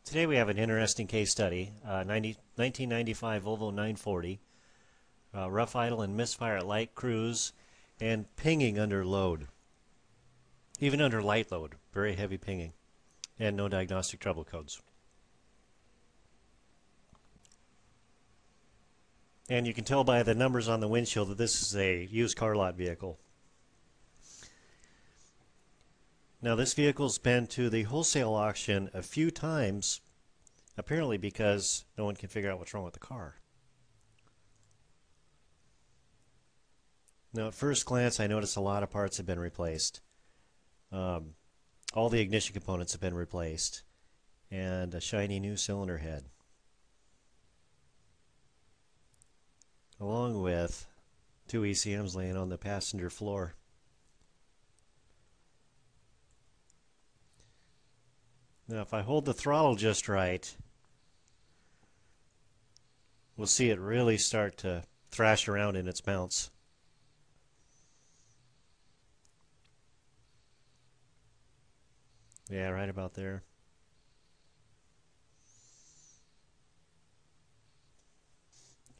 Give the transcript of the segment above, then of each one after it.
Today we have an interesting case study, 1995 Volvo 940, rough idle and misfire at light cruise, and pinging under load. Even under light load, very heavy pinging, and no diagnostic trouble codes. And you can tell by the numbers on the windshield that this is a used car lot vehicle. Now this vehicle's been to the wholesale auction a few times, apparently because no one can figure out what's wrong with the car. Now at first glance I notice a lot of parts have been replaced. All the ignition components have been replaced, and a shiny new cylinder head, along with two ECMs laying on the passenger floor. Now if I hold the throttle just right, we'll see it really start to thrash around in its mounts. Yeah, right about there.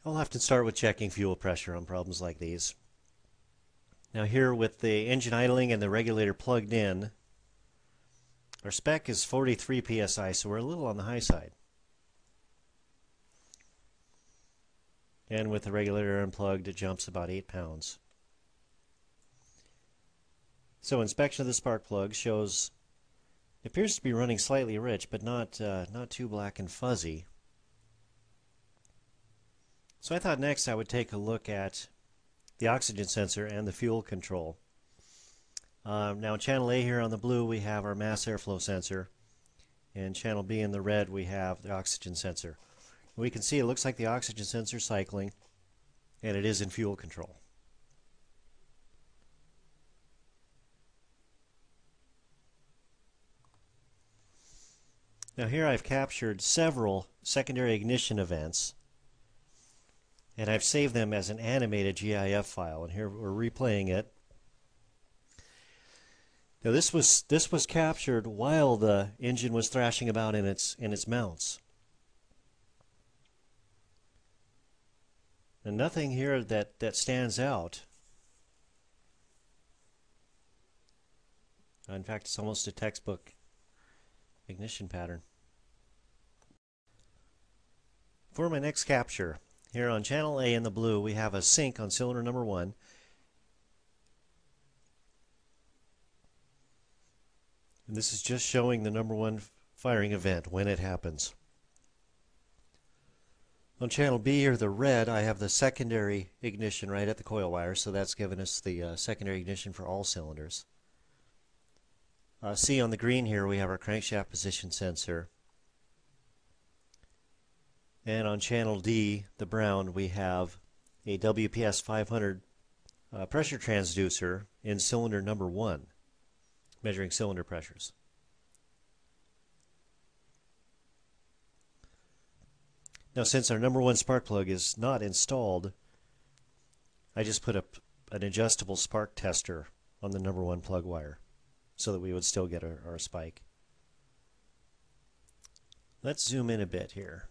I'll often start with checking fuel pressure on problems like these. Now here with the engine idling and the regulator plugged in, our spec is 43 psi, so we're a little on the high side. And with the regulator unplugged, it jumps about 8 pounds. So inspection of the spark plug shows it appears to be running slightly rich, but not too black and fuzzy. So I thought next I would take a look at the oxygen sensor and the fuel control. Now in channel A here on the blue we have our mass airflow sensor, and channel B in the red we have the oxygen sensor. We can see it looks like the oxygen sensor cycling, and it is in fuel control. Now here I've captured several secondary ignition events, and I've saved them as an animated GIF file, and here we're replaying it. Now this was captured while the engine was thrashing about in its mounts. And nothing here that stands out. In fact, it's almost a textbook ignition pattern. For my next capture, here on channel A in the blue, we have a sync on cylinder number 1. And this is just showing the number 1 firing event when it happens. On channel B, or the red, I have the secondary ignition right at the coil wire, so that's given us the secondary ignition for all cylinders. C on the green here, we have our crankshaft position sensor. And on channel D, the brown, we have a WPS 500 pressure transducer in cylinder number 1, measuring cylinder pressures. Now since our number 1 spark plug is not installed, I just put up an adjustable spark tester on the number 1 plug wire so that we would still get our spike. Let's zoom in a bit here.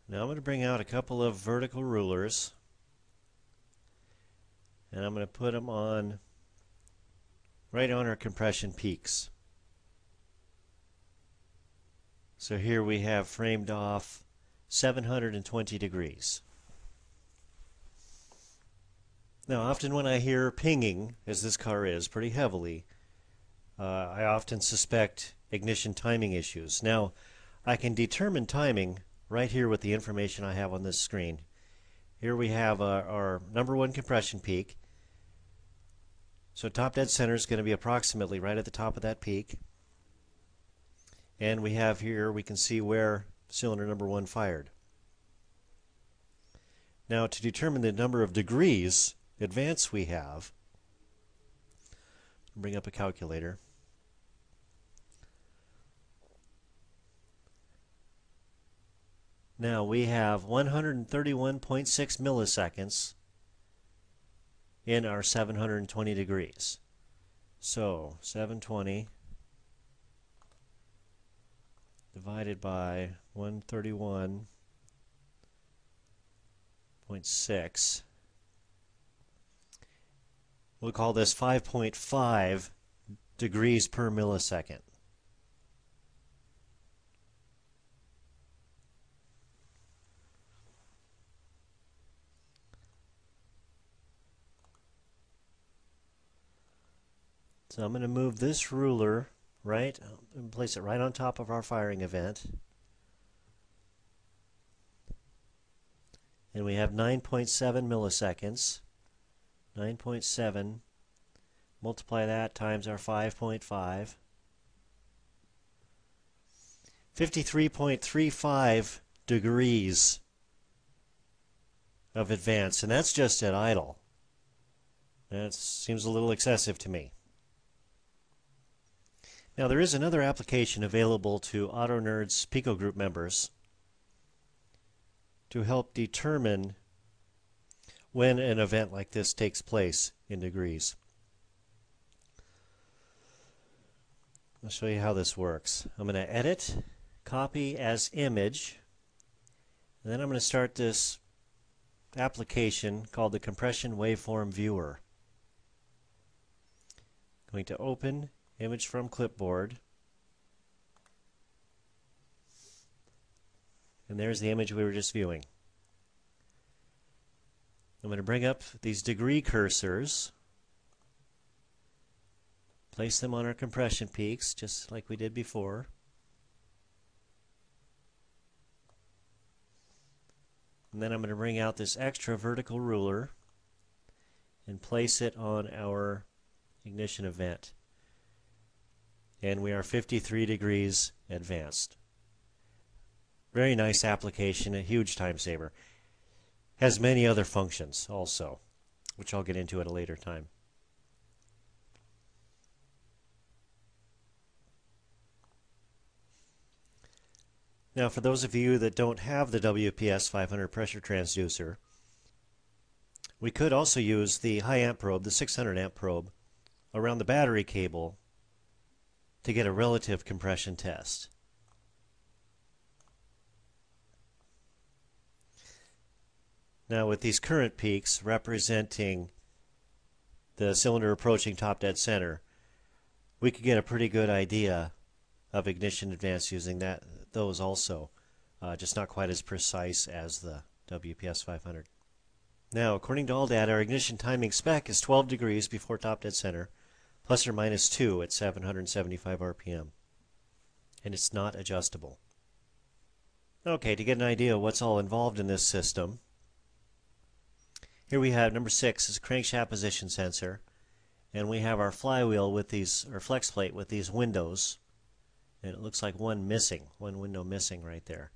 Now I'm going to bring out a couple of vertical rulers, and I'm going to put them on right on our compression peaks. So here we have framed off 720 degrees. Now often when I hear pinging, as this car is pretty heavily, I often suspect ignition timing issues. Now I can determine timing right here with the information I have on this screen. Here we have our number 1 compression peak. So top dead center is going to be approximately right at the top of that peak. And we have here, we can see where cylinder number 1 fired. Now to determine the number of degrees advance we have, bring up a calculator. Now we have 131.6 milliseconds in our 720 degrees. So 720 divided by 131.6. We'll call this 5.5 degrees per millisecond. So I'm going to move this ruler right and place it right on top of our firing event. And we have 9.7 milliseconds. 9.7. Multiply that times our 5.5. 53.35 degrees of advance, and that's just at idle. That seems a little excessive to me. Now there is another application available to AutoNerd's Pico Group members to help determine when an event like this takes place in degrees. I'll show you how this works. I'm going to edit, copy as image, and then I'm going to start this application called the Compression Waveform Viewer. I'm going to open Image from Clipboard, and there's the image we were just viewing. I'm going to bring up these degree cursors, place them on our compression peaks just like we did before. And then I'm going to bring out this extra vertical ruler and place it on our ignition event. And we are 53 degrees advanced. Very nice application, a huge time saver. Has many other functions also, which I'll get into at a later time. Now, for those of you that don't have the WPS 500 pressure transducer, we could also use the high amp probe, the 600 amp probe, around the battery cable to get a relative compression test. Now with these current peaks representing the cylinder approaching top dead center, we could get a pretty good idea of ignition advance using those also, just not quite as precise as the WPS 500. Now, according to ALLDATA, our ignition timing spec is 12 degrees before top dead center, plus or minus 2 at 775 RPM. And it's not adjustable. Okay, to get an idea of what's all involved in this system, here we have number 6 is a crankshaft position sensor, and we have our flywheel with these, or flex plate with these windows, and it looks like one window missing right there.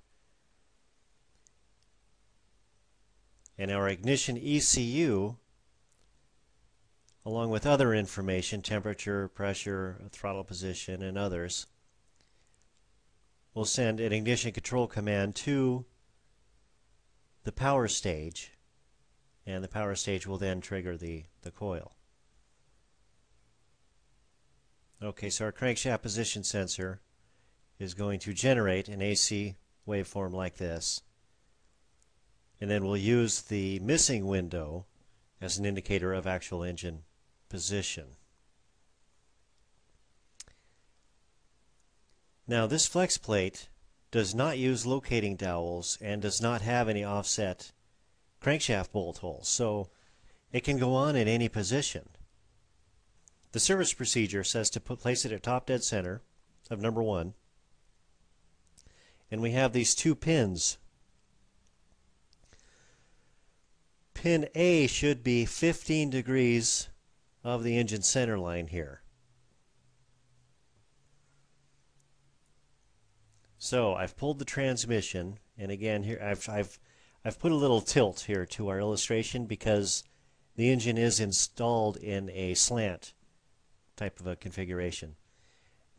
And our ignition ECU, along with other information, temperature, pressure, throttle position, and others, will send an ignition control command to the power stage, and the power stage will then trigger the coil. Okay, so our crankshaft position sensor is going to generate an AC waveform like this, and then we'll use the missing window as an indicator of actual engine position. Now this flex plate does not use locating dowels and does not have any offset crankshaft bolt holes, so it can go on in any position. The service procedure says to place it at top dead center of number 1, and we have these 2 pins. Pin A should be 15 degrees of the engine center line here. So I've pulled the transmission, and again here I've put a little tilt here to our illustration because the engine is installed in a slant type of a configuration.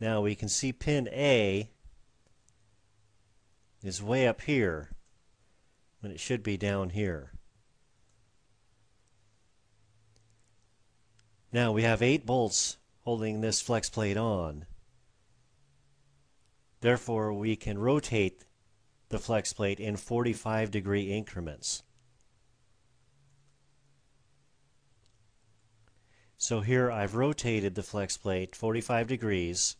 Now we can see pin A is way up here when it should be down here. Now we have 8 bolts holding this flex plate on. Therefore, we can rotate the flex plate in 45-degree increments. So here I've rotated the flex plate 45 degrees,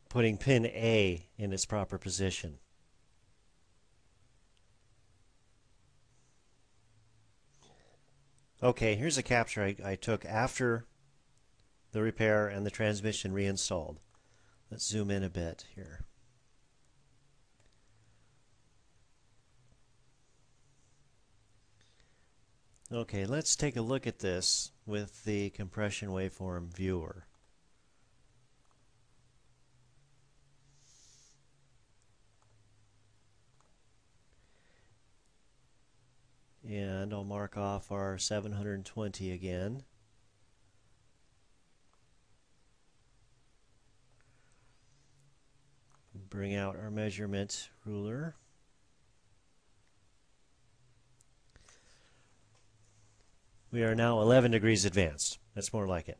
putting pin A in its proper position. Okay, here's a capture I took after the repair and the transmission reinstalled. Let's zoom in a bit here. Okay, let's take a look at this with the compression waveform viewer. And I'll mark off our 720 again. Bring out our measurement ruler. We are now 11 degrees advanced. That's more like it.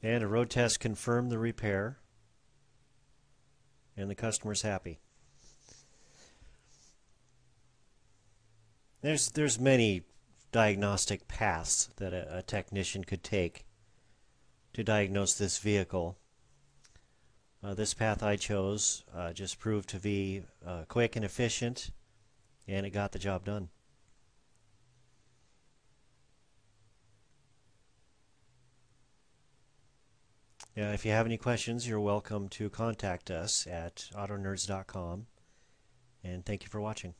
And a road test confirmed the repair, and the customer's happy. There's many diagnostic paths that a technician could take to diagnose this vehicle. This path I chose just proved to be quick and efficient, and it got the job done. If you have any questions, you're welcome to contact us at autonerds.com, and thank you for watching.